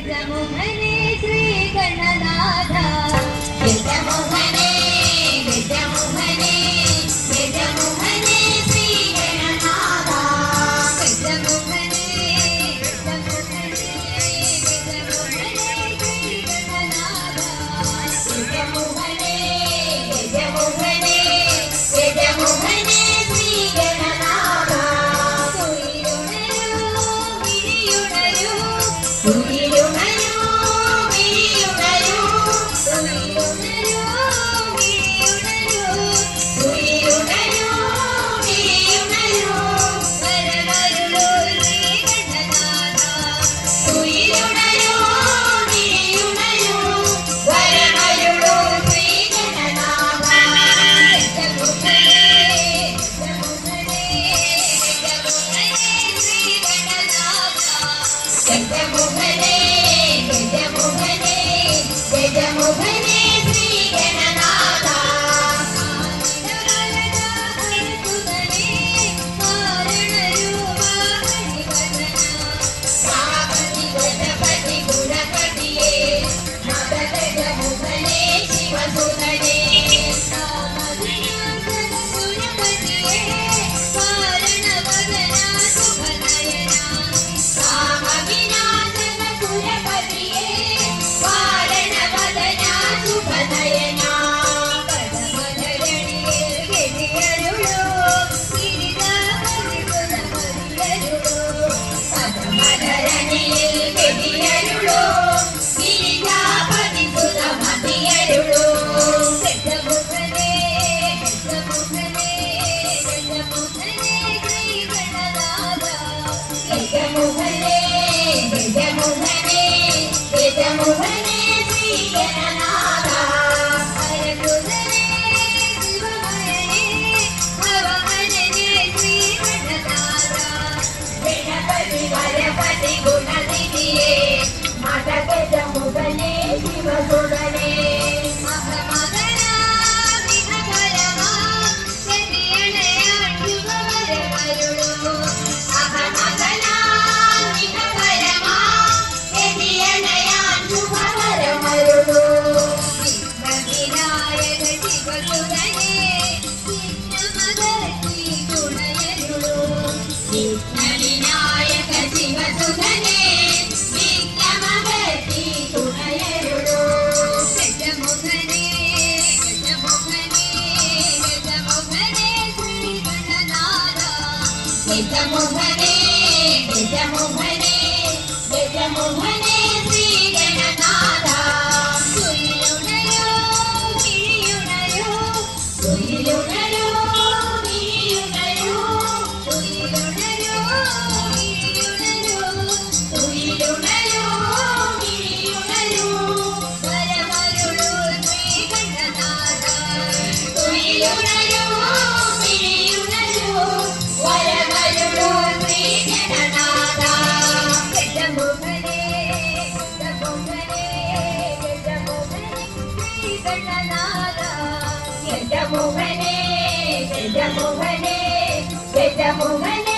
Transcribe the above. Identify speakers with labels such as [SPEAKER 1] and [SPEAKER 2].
[SPEAKER 1] ഗജമുഖനേ Shri ഗണനാഥ ഗജമുഖനേ ഗജമുഖനേ ഗജമുഖനേ Shri ഗണനാഥ ഗജമുഖനേ ഗജമുഖനേ ഗജമുഖനേ Shri ഗണനാഥ ഗജമുഖനേ ഗജമുഖനേ ഗജമുഖനേ Shri ഗണനാഥ തുയിലുണരൂ മിഴിയുണരൂ തുയിലുണരൂ മിഴിയുണരൂ വരവരുളൂ Shri ഗണനാഥ തുയിലുണരൂ മിഴിയുണരൂ വരവരുളൂ Shri ഗണനാഥ ഗജമുഖനേ ഗജമുഖനേ ഗജമുഖനേ Shri ഗണനാഥ ഗജമുഖനേ ഗജമുഖനേ ഗജമുഖനേ Shri ഗണനാഥ Ganapathi Ganapathi ഗുണപതിയേ മദ ഗജമുഖനേ ശിവസുതനേ ഗജമുഖനേ ഗജമുഖനേ ഗജമുഖനേ Shri ഗണനാഥ ഹരസുതനേ ശിവമയനേ ഭവമനനേ Shri ഗണനാഥ Ganapathi വരപതി ഗുണനിധിയേ മദ ഗജമുഖനേ ശിവസുതനേ ഗജമുഖനേ ഗജമുഖനേ ഗജമുഖനേ Shri ഗണനാഥ തുയിലുണരൂ മിഴിയുണരൂ തുയിലുണരൂ മിഴിയുണരൂ തുയിലുണരൂ മിഴിയുണരൂ തുയിലുണരൂ മിഴിയുണരൂ വരവരുളൂ Shri ഗണനാഥ തുയിലുണരൂ മിഴിയുണരൂ വരവരുളൂ Shri ഗണനാഥ ഗജമുഖനേ ഗജമുഖനേ ഗജമുഖനേ Shri ഗണനാഥ ഗജമുഖനേ ഗജമുഖനേ ഗജമുഖനേ